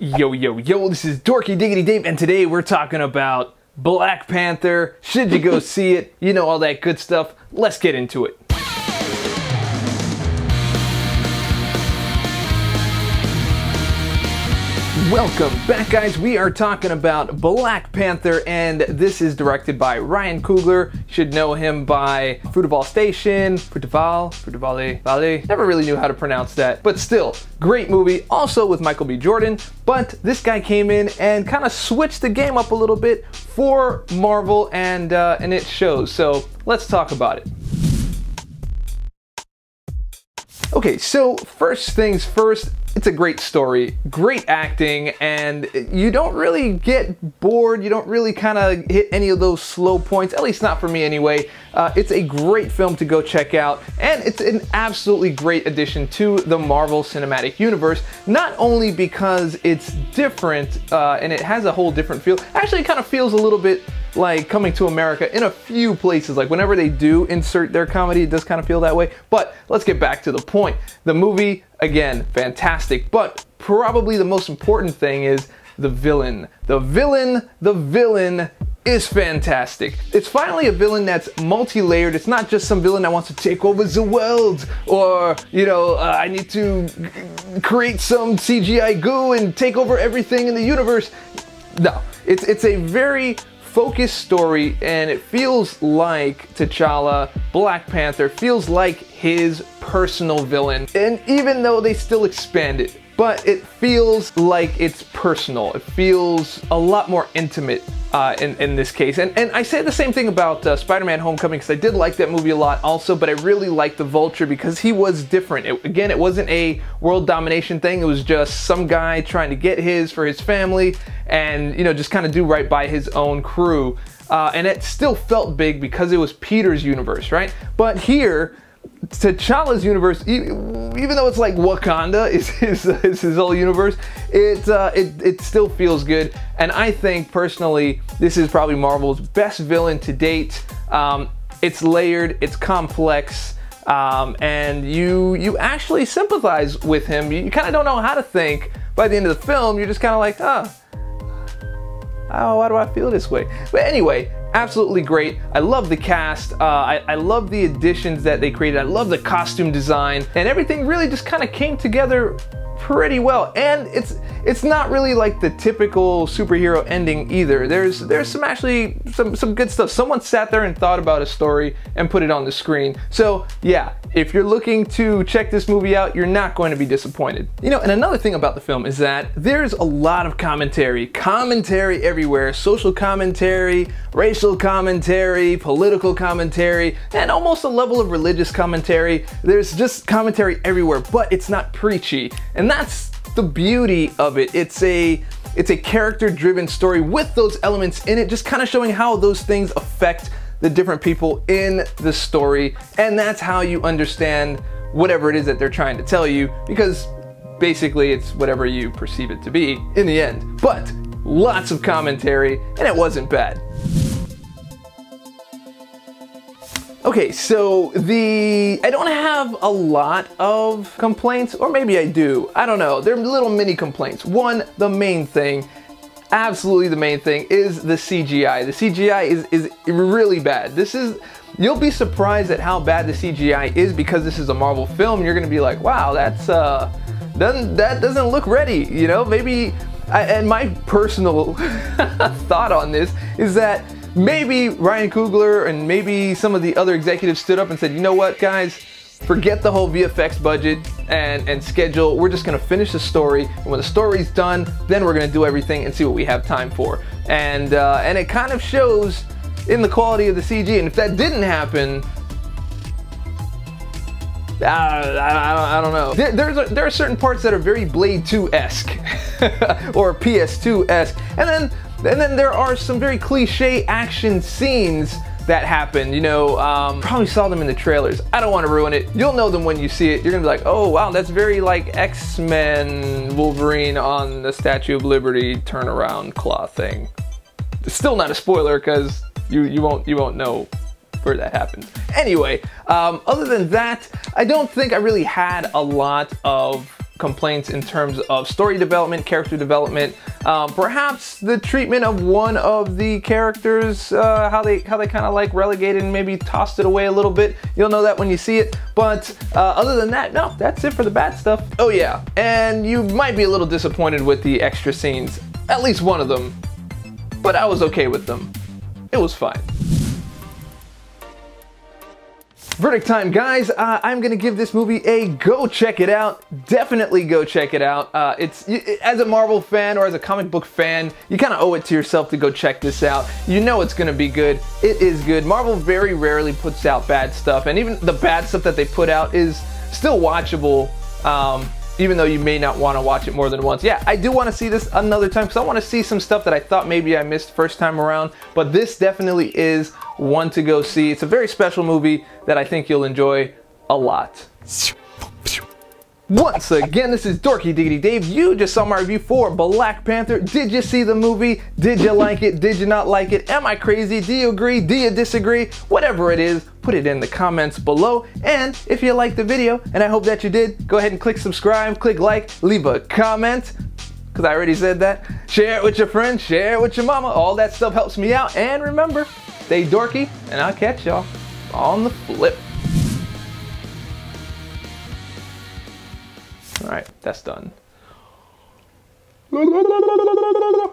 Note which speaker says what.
Speaker 1: Yo, yo, yo, this is Dorky Diggity Dave, and today we're talking about Black Panther. Should you go see it? You know, all that good stuff. Let's get into it. Welcome back, guys. We are talking about Black Panther, and this is directed by Ryan Coogler. You should know him by Fruitvale Station, Fruitvale. Never really knew how to pronounce that, but still, great movie. Also with Michael B. Jordan, but this guy came in and kind of switched the game up a little bit for Marvel, and it shows. So let's talk about it. Okay, so first things first, it's a great story, great acting, and you don't really get bored. You don't really kind of hit any of those slow points, at least not for me anyway. It's a great film to go check out, and it's an absolutely great addition to the Marvel Cinematic Universe, not only because it's different and it has a whole different feel. Actually, it kind of feels a little bit like Coming to America in a few places. Like whenever they do insert their comedy, it does kind of feel that way. But let's get back to the point. The movie, again, fantastic, but probably the most important thing is the villain. The villain is fantastic. It's finally a villain that's multi-layered. It's not just some villain that wants to take over the world, or, you know, I need to create some CGI goo and take over everything in the universe. No, it's a very focused story, and it feels like T'Challa, Black Panther, feels like his personal villain. And even though they still expand it, but it feels like it's personal. It feels a lot more intimate in this case. And I say the same thing about Spider-Man Homecoming, because I did like that movie a lot also, but I really liked the Vulture because he was different. Again, it wasn't a world domination thing. It was just some guy trying to get his for his family and, you know, just kind of do right by his own crew. And it still felt big because it was Peter's universe, right? But here, T'Challa's universe, even though it's like Wakanda is his whole universe, it still feels good. And I think personally, this is probably Marvel's best villain to date. It's layered, it's complex, and you actually sympathize with him. You kind of don't know how to think. By the end of the film, you're just kind of like, oh, why do I feel this way? But anyway, absolutely great. I love the cast. I love the additions that they created. I love the costume design, and everything really just kind of came together pretty well. And it's not really like the typical superhero ending either. There's some actually some good stuff. Someone sat there and thought about a story and put it on the screen. So yeah, if you're looking to check this movie out, you're not going to be disappointed. You know, and another thing about the film is that there's a lot of commentary everywhere. Social commentary, racial commentary, political commentary, and almost a level of religious commentary. There's just commentary everywhere, but it's not preachy. And that's the beauty of it. It's a character-driven story with those elements in it, just kind of showing how those things affect the different people in the story, and that's how you understand whatever it is that they're trying to tell you, because basically it's whatever you perceive it to be in the end. But lots of commentary, and it wasn't bad. Okay, so I don't have a lot of complaints, or maybe I do. I don't know. They're little mini complaints. One, the main thing, absolutely the main thing, is the CGI. The CGI is really bad. You'll be surprised at how bad the CGI is because this is a Marvel film. You're gonna be like, wow, that doesn't look ready, you know? Maybe, and my personal thought on this is that maybe Ryan Coogler and maybe some of the other executives stood up and said, you know what, guys, forget the whole VFX budget and schedule. We're just gonna finish the story, and when the story's done, then we're gonna do everything and see what we have time for. And it kind of shows in the quality of the CG. And if that didn't happen, I don't know. There are certain parts that are very Blade 2-esque or PS2-esque, and then there are some very cliche action scenes that happen, you know. Probably saw them in the trailers. I don't want to ruin it. You'll know them when you see it. You're gonna be like, oh wow, that's very like X-Men Wolverine on the Statue of Liberty turnaround claw thing. It's still not a spoiler because you won't know where that happens. Anyway, other than that, I don't think I really had a lot of complaints in terms of story development, character development, perhaps the treatment of one of the characters, how they kind of like relegated and maybe tossed it away a little bit. You'll know that when you see it. But other than that, no, that's it for the bad stuff. Oh yeah, and you might be a little disappointed with the extra scenes, at least one of them, but I was okay with them. It was fine. Verdict time, guys. I'm gonna give this movie a go check it out. Definitely go check it out. As a Marvel fan or as a comic book fan, you kind of owe it to yourself to go check this out. You know it's gonna be good. It is good. Marvel very rarely puts out bad stuff, and even the bad stuff that they put out is still watchable, even though you may not want to watch it more than once. Yeah, I do want to see this another time because I want to see some stuff that I thought maybe I missed first time around, but this definitely is one to go see. It's a very special movie that I think you'll enjoy a lot. Once again, this is Dorky Diggity Dave. You just saw my review for Black Panther. Did you see the movie? Did you like it? Did you not like it? Am I crazy? Do you agree? Do you disagree? Whatever it is, put it in the comments below. And if you liked the video, and I hope that you did, go ahead and click subscribe, click like, leave a comment, because I already said that. Share it with your friends, share it with your mama. All that stuff helps me out. And remember, stay dorky, and I'll catch y'all on the flip. All right, that's done.